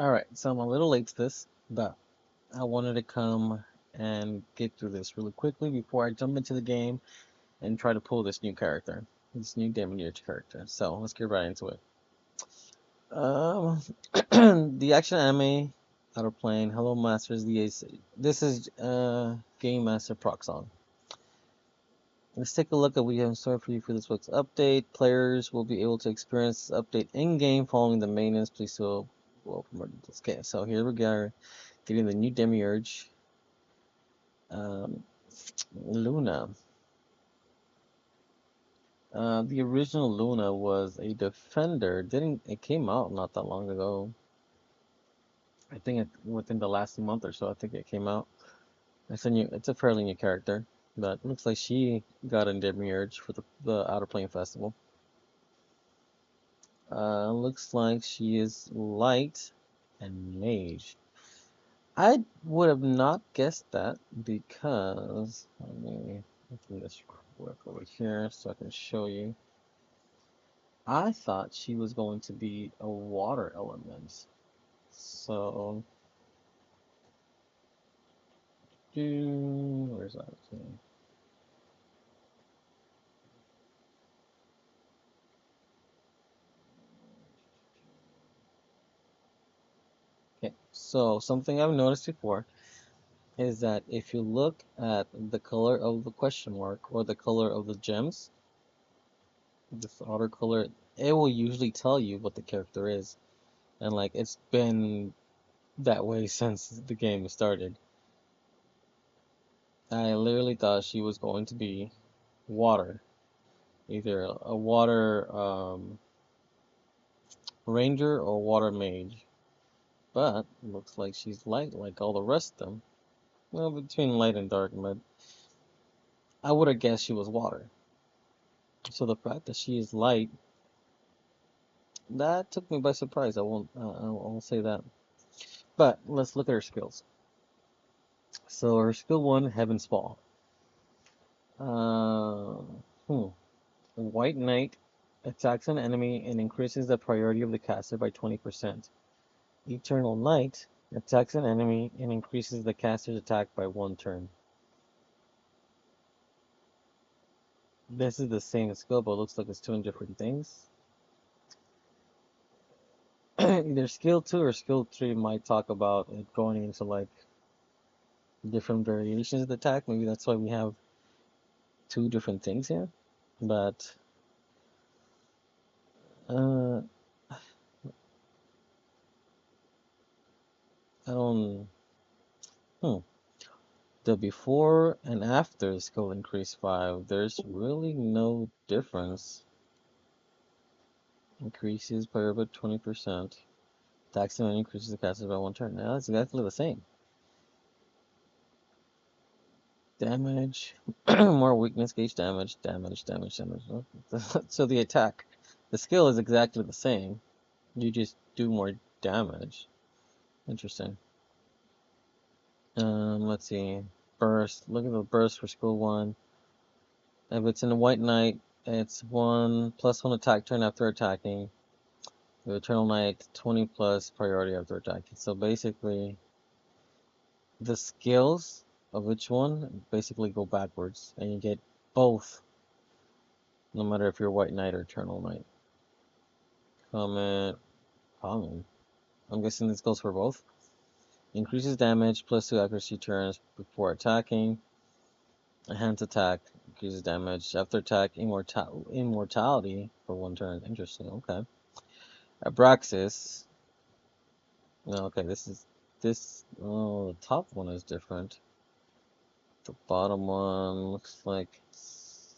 Alright, so I'm a little late to this, but I wanted to come and get through this really quickly before I jump into the game and try to pull this new character, this new Demiurge character. So let's get right into it. Um, the action anime, Outerplane, Hello Masters, the Ace. This is Game Master Proc song. Let's take a look at what we have in store for you for this week's update. Players will be able to experience this update in-game following the maintenance. Please so well. Okay, so here we go. Getting the new Demiurge, um, Luna. The original Luna was a defender. Didn't it came out not that long ago? I think within the last month or so. I think it came out. It's a fairly new character, but it looks like she got a Demiurge for the Outer Plane Festival. Looks like she is light and mage. I would have not guessed that because let me open this work over here so I can show you. I thought she was going to be a water element. So, where's that? Okay, so something I've noticed before is that if you look at the color of the question mark or the color of the gems, this outer color, it will usually tell you what the character is. And like it's been that way since the game started. I literally thought she was going to be water, either a water ranger or water mage. But looks like she's light like all the rest of them. Well, between light and dark, but I would have guessed she was water. So the fact that she is light, that took me by surprise. I won't say that. But let's look at her skills. So her skill one, Heaven's Fall. Uh, hmm. White Knight attacks an enemy and increases the priority of the caster by 20%. Eternal Knight attacks an enemy and increases the caster's attack by 1 turn. This is the same skill, but it looks like it's doing different things. Either skill 2 or skill 3 might talk about it going into like different variations of the attack. Maybe that's why we have two different things here. But uh, I don't. Hmm. The before and after skill increase 5, there's really no difference. Increases by about 20%. Attacks and increases the caster by 1 turn. Now that's exactly the same. Damage, more weakness, gauge damage, damage. So the attack, the skill is exactly the same. You just do more damage. Interesting. Let's see. Burst. Look at the burst for skill 1. If it's in a White Knight, it's 1 plus 1 attack turn after attacking. The Eternal Knight, 20 plus priority after attacking. So basically, the skills of each one basically go backwards, and you get both, no matter if you're White Knight or Eternal Knight. Comment, common. I'm guessing this goes for both. Increases damage, plus 2 accuracy turns before attacking. Enhanced attack, increases damage. After attack, immortality for 1 turn. Interesting, okay. Abraxas. No, okay, oh, the top one is different. The bottom one looks like it's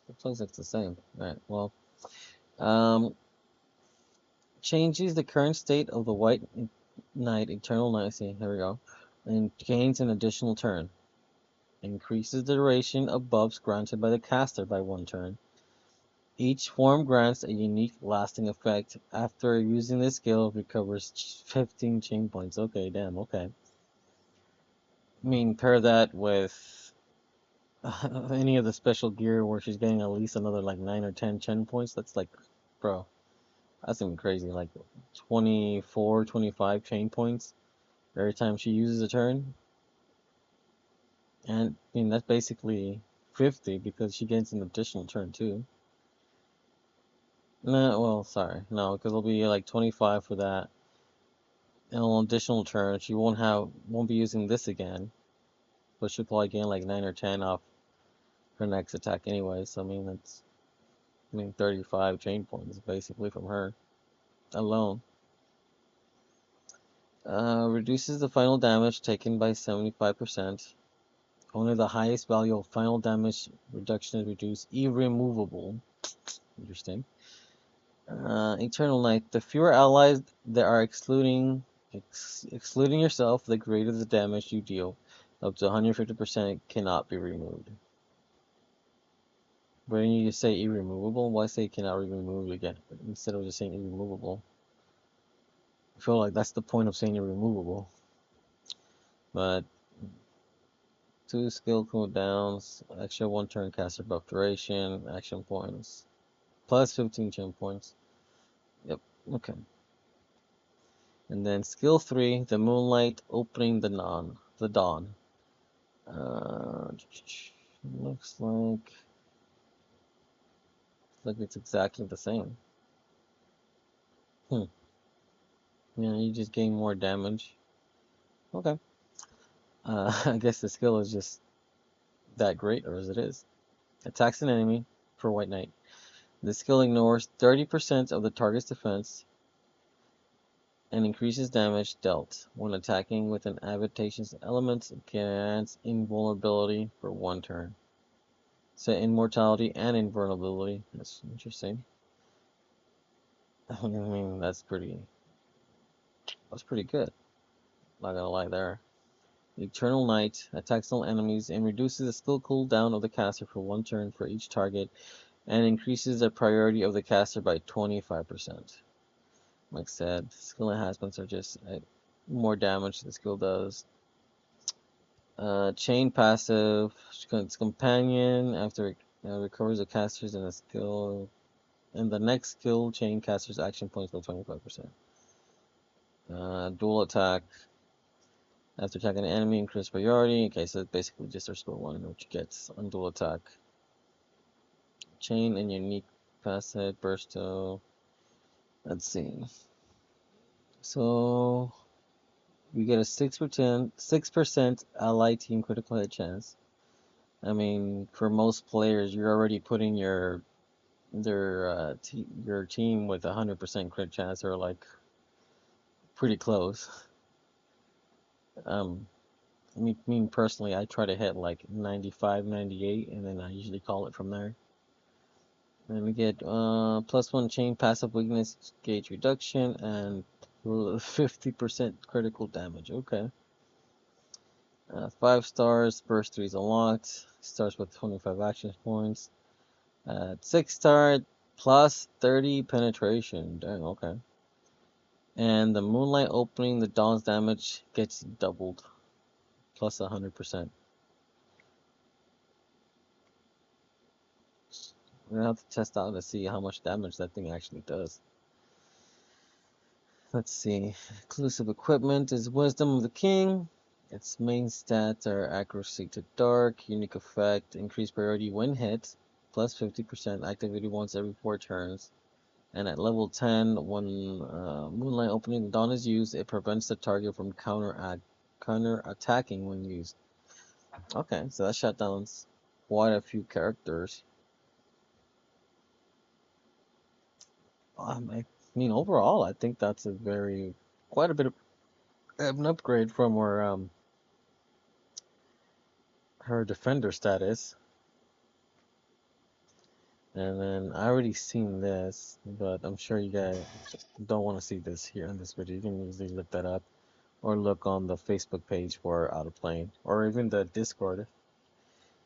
the same. Alright, well, um, changes the current state of the White Knight, Eternal Knight, see, here we go, and gains an additional turn. Increases the duration of buffs granted by the caster by 1 turn. Each form grants a unique lasting effect. After using this skill, recovers 15 chain points. Okay, damn, okay. I mean, pair that with any of the special gear where she's getting at least another like 9 or 10 chain points. That's like, bro, That's even crazy, like 24, 25 chain points every time she uses a turn. And I mean, that's basically 50 because she gets an additional turn too. No, well, sorry, no, because it'll be like 25 for that. And an additional turn, she won't be using this again, but she'll probably gain like 9 or 10 off her next attack anyway. So I mean, I mean 35 chain points basically from her alone. Reduces the final damage taken by 75%. Only the highest value of final damage reduction is reduced. Irremovable. Interesting. Eternal Night. The fewer allies that are excluding yourself, the greater the damage you deal. Up to 150% cannot be removed. When you say irremovable, why say cannot be removed again instead of just saying irremovable? I feel like that's the point of saying irremovable. But 2 skill cooldowns, extra 1 turn caster buff duration, action points, plus 15 gem points. Yep, okay. And then skill 3, the Moonlight Opening the Dawn. Looks like it's exactly the same. Yeah, you just gain more damage. Okay. I guess the skill is just that great, or as it is. Attacks an enemy for White Knight. The skill ignores 30% of the target's defense and increases damage dealt. When attacking with an advantageous element, grants invulnerability for 1 turn. So immortality and invulnerability. That's interesting. I mean, that's pretty good. Not gonna lie there. Eternal Night attacks all enemies and reduces the skill cooldown of the caster for 1 turn for each target and increases the priority of the caster by 25%. Like I said, skill enhancements are just more damage the skill does. Chain passive, its companion after it recovers the casters in a skill. In the next skill, chain casters action points by 25%. Dual attack. After attacking an enemy, increase priority. Okay, so it's basically just our skill 1, which gets on dual attack. Chain and unique passive, bursto. Let's see. So we get a 6% ally team critical hit chance. I mean, for most players, you're already putting your team with 100% crit chance, or like pretty close. I mean personally, I try to hit like 95, 98, and then I usually call it from there. And we get +1 chain passive weakness gauge reduction and 50% critical damage. Okay. 5 stars, burst 3 is unlocked. Starts with 25 action points. 6 star plus 30 penetration. Dang, okay. And the Moonlight Opening the Dawn's damage gets doubled, plus 100%. We're gonna have to test out to see how much damage that thing actually does. Let's see. Exclusive equipment is Wisdom of the King. Its main stats are accuracy to dark, unique effect, increased priority when hit, plus 50%, activity once every 4 turns. And at level 10, when Moonlight Opening the Dawn is used, it prevents the target from counter attacking when used. Okay, so that shut down quite a few characters. I mean, overall, I think that's quite a bit of an upgrade from her defender status. And then I already seen this, but I'm sure you guys don't want to see this here in this video. You can easily look that up, or look on the Facebook page for Outerplane, or even the Discord,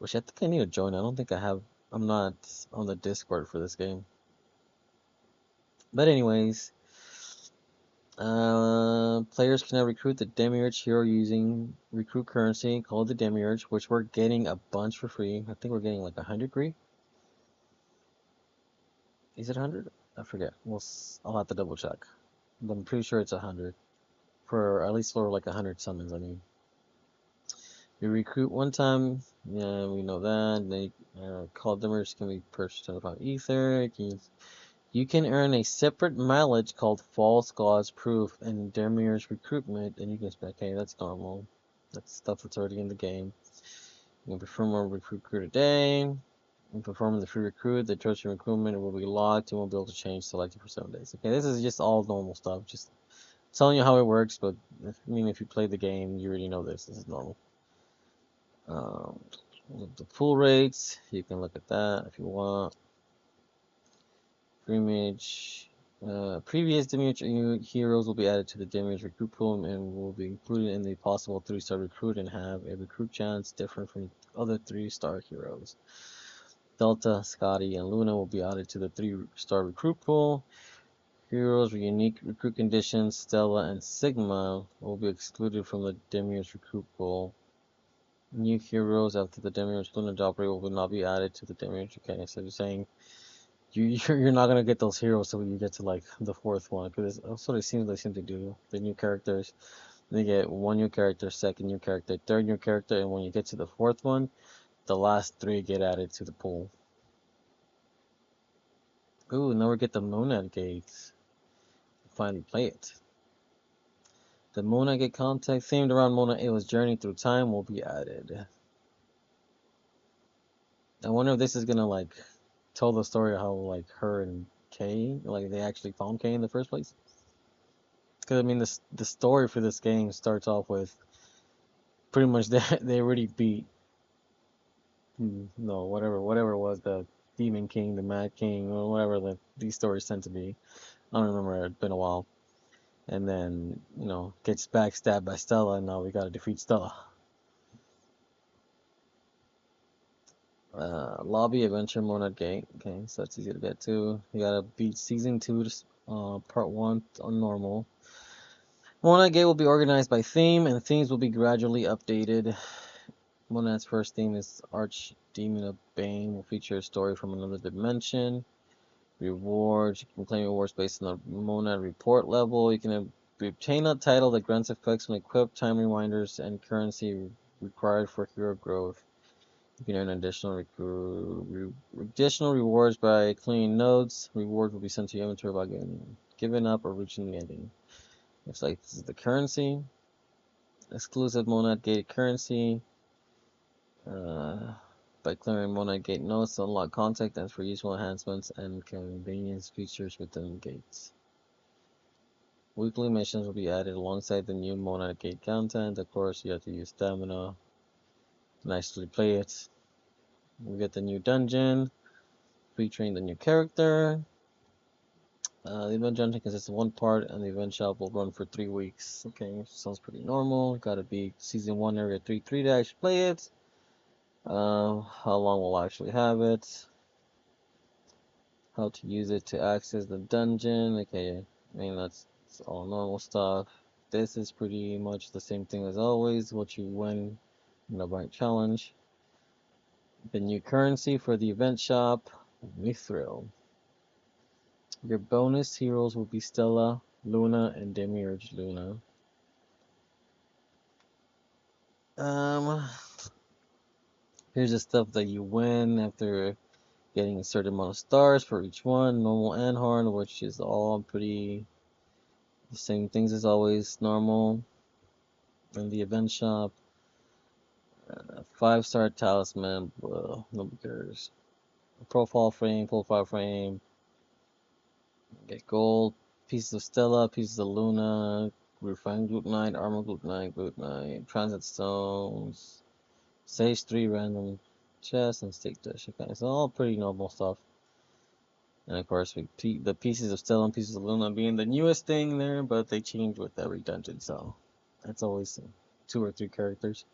which I think I need to join. I don't think I have. I'm not on the Discord for this game. But anyways, players can now recruit the Demiurge hero using recruit currency called the Demiurge, which we're getting a bunch for free. I think we're getting like 100 free. Is it 100? I forget. I'll have to double check. But I'm pretty sure it's 100 for at least for like 100 summons. I mean, you recruit one time. Yeah, we know that. They call Demiurge can be purchased about ether. You can earn a separate mileage called False Gods Proof and Demiurge Recruitment, and you can spend. Okay, that's normal. That's stuff that's already in the game. You can perform a recruit a day. When performing the free recruit, the chosen recruitment will be locked and won't be able to change selected for 7 days. Okay, this is just all normal stuff. Just telling you how it works, but if you play the game, you already know this. This is normal. Um, the full rates, you can look at that if you want. Image. Previous Demiurge heroes will be added to the Demiurge recruit pool and will be included in the possible 3-star recruit and have a recruit chance different from other 3-star heroes. Delta, Scotty, and Luna will be added to the 3-star recruit pool. Heroes with unique recruit conditions, Stella and Sigma, will be excluded from the Demiurge recruit pool. New heroes after the Demiurge Luna drop rate will not be added to the Demiurge. Okay, so you're saying you're not gonna get those heroes until you get to like the 4th one, because that's what it seems they seem to do. The new characters, they get one new character, second new character, third new character, and when you get to the 4th one, the last 3 get added to the pool. Ooh, now we get the Monad Gates. Finally play it. The Monad Gate contact themed around Mona Ayla's journey through time will be added. I wonder if this is gonna like tell the story of how like her and Kay, like they actually found Kay in the first place. Because I mean, the story for this game starts off with pretty much they already beat no whatever it was, the Demon King, the Mad King, or whatever these stories tend to be. I don't remember. It's been a while. And then gets backstabbed by Stella, and now we gotta defeat Stella. Lobby Adventure Monad Gate. Okay, so that's easy to get to. You gotta beat Season 2, Part 1 on normal. Monad Gate will be organized by theme, and themes will be gradually updated. Monad's first theme is Archdemon of Bane. Will feature a story from another dimension. Rewards. You can claim rewards based on the Monad report level. You can obtain a title that grants effects when equipped, time reminders, and currency required for hero growth. You can earn additional rewards by clearing nodes. Rewards will be sent to your inventory by giving up or reaching the ending. Looks like this is the currency. Exclusive Monad Gate currency. By clearing Monad Gate nodes to unlock contact and for useful enhancements and convenience features within gates. Weekly missions will be added alongside the new Monad Gate content. Of course, you have to use stamina to actually play it. We get the new dungeon featuring the new character. The event dungeon consists of one part, and the event shop will run for 3 weeks. Okay, sounds pretty normal. Gotta be Season 1 Area 3 to actually play it. How long we'll actually have it. How to use it to access the dungeon. Okay, I mean, that's all normal stuff. This is pretty much the same thing as always. What you win in the bike challenge. The new currency for the event shop. Mithril. Your bonus heroes will be Stella, Luna, and Demiurge Luna. Here's the stuff that you win after getting a certain amount of stars for each one, normal and hard, which is all pretty the same things as always, normal. In the event shop, 5-star talisman, well, nobody cares. Profile frame, profile frame, get gold, pieces of Stella, pieces of Luna, refined glutenite, armor glutenite, transit stones, Sage 3 random chest, and steak dish. Okay, so all pretty normal stuff. And of course, the pieces of Stella and pieces of Luna being the newest thing there, but they change with every dungeon, so that's always 2 or 3 characters.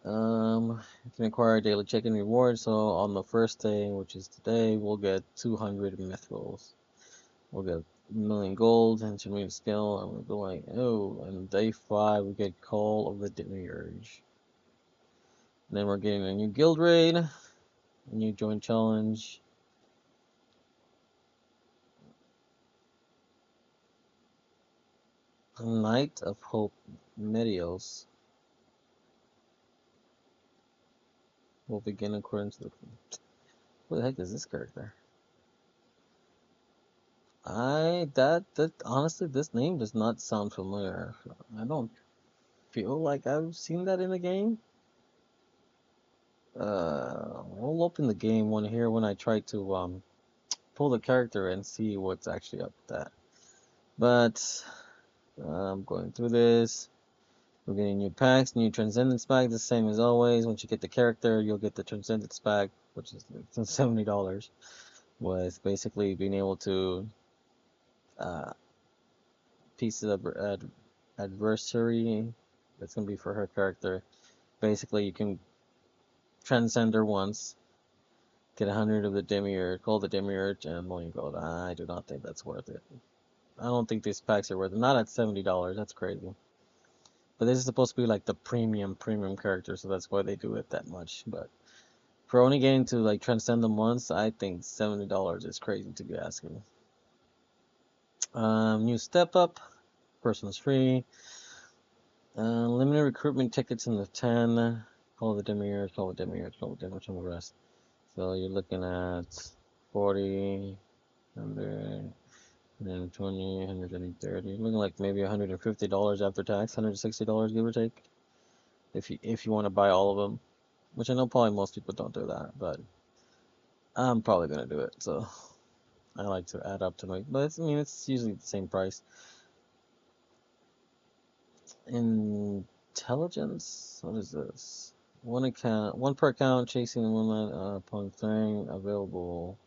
You can acquire daily check-in rewards. So on the first day, which is today, we'll get 200 mithrils. We'll get 1,000,000 gold, intermediate skill, and we'll go like, oh, and day 5 we get Call of the Demiurge. Then we're getting a new guild raid, a new joint challenge, Knight of Hope Medios will begin according to the. Who the heck is this character? That honestly, this name does not sound familiar. I don't feel like I've seen that in a game. We'll open the game one here when I try to pull the character and see what's actually up with that. But I'm going through this. We're getting new packs, new Transcendence pack, the same as always. Once you get the character, you'll get the Transcendence pack, which is $70, with basically being able to uh, pieces of adversary. That's gonna be for her character. Basically, you can transcend her once, get 100 of the Demiurge, call the Demiurge, and well, you go. I do not think that's worth it. I don't think these packs are worth it. Not at $70. That's crazy. But this is supposed to be like the premium character, so that's why they do it that much. But for only getting to like transcend them once, I think $70 is crazy to be asking. New step up, person's free. Limited recruitment tickets in the 10. Call the Demiurge, call the Demiurge, call the Demiurge, and the rest. So you're looking at 40, 100, 120, 130. Looking like maybe $150 after tax, $160 give or take. If you want to buy all of them, which I know probably most people don't do that, but I'm probably gonna do it. So I like to add up to my, but I mean it's usually the same price. Intelligence, what is this? One per account, chasing the woman upon clearing available.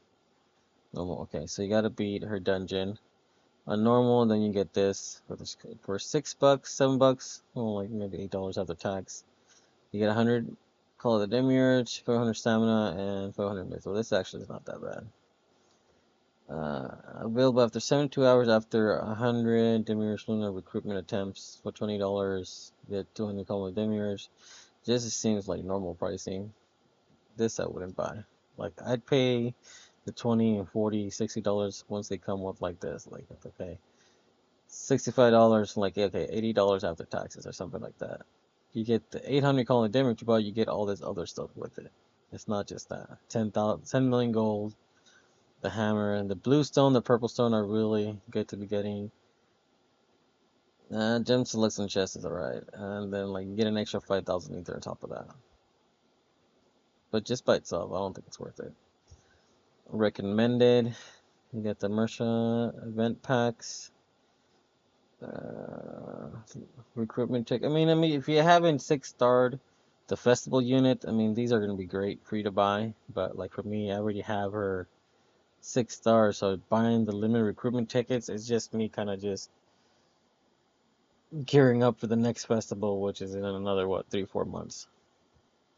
Normal. Okay, so you gotta beat her dungeon. On normal, then you get this for $6, $7, well, like maybe $8 after tax. You get 100. Call it the Demiurge, 500 stamina, and 500 myth. Well, this actually is not that bad. Available after 72 hours after 100 Demiurge Lunar recruitment attempts for $20. Get 200 Call of Demiurge. This seems like normal pricing. This I wouldn't buy. Like I'd pay the 20 and 40, $60 once they come with like this. Like okay, $65, like okay, $80 after taxes or something like that. You get the 800 Call of Demiurge, but you get all this other stuff with it. It's not just that. 10 million gold, the hammer, and the blue stone, the purple stone are really good to be getting. Gem selection chest is alright, and then like you get an extra 5,000 ether on top of that. But just by itself, I don't think it's worth it. Recommended. You get the Mersha event packs, uh, recruitment check. I mean, if you haven't 6-starred the festival unit, I mean these are gonna be great for you to buy. But like for me, I already have her 6 stars, so buying the limited recruitment tickets is just me kind of just gearing up for the next festival, which is in another what 3-4 months,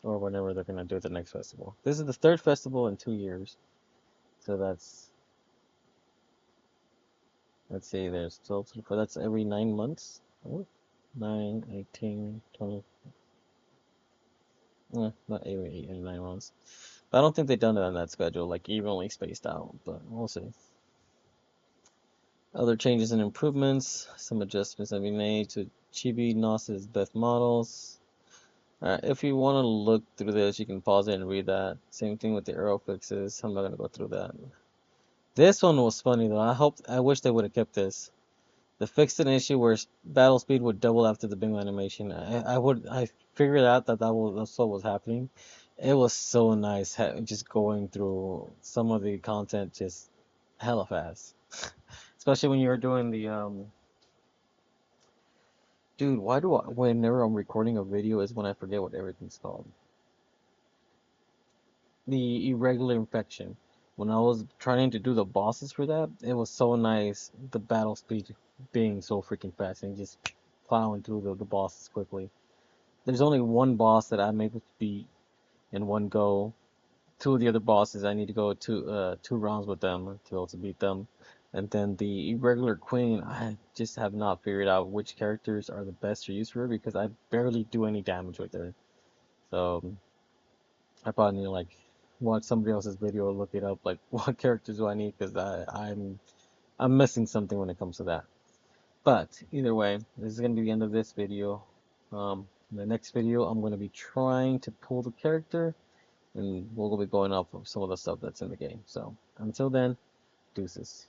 or whenever they're gonna do the next festival. This is the third festival in 2 years, so that's let's see, there's 12, that's every 9 months. Oh, 9, 18, 20. Not every 8 and 9 months. But I don't think they've done it on that schedule, like evenly spaced out. But we'll see. Other changes and improvements. Some adjustments have been made to Chibi Nos's Beth models. If you want to look through this, you can pause it and read that. Same thing with the arrow fixes. I'm not gonna go through that. This one was funny though. I wish they would have kept this. They fixed an issue where battle speed would double after the bingo animation. I figured out that's what was happening. It was so nice just going through some of the content just hella fast, especially when you're doing the Dude, why do I whenever I'm recording a video is when I forget what everything's called. The irregular infection. When I was trying to do the bosses for that, it was so nice. The battle speed being so freaking fast and just plowing through the bosses quickly. There's only one boss that I'm able to beat in one go. Two of the other bosses I need to go two rounds with them to also beat them. And then the irregular queen, I just have not figured out which characters are the best to use for her because I barely do any damage with her. So I probably need to like watch somebody else's video or look it up. Like what characters do I need? Because I'm missing something when it comes to that. But either way, this is gonna be the end of this video. In the next video, I'm gonna be trying to pull the character, and we'll be going off of some of the stuff that's in the game. So until then, deuces.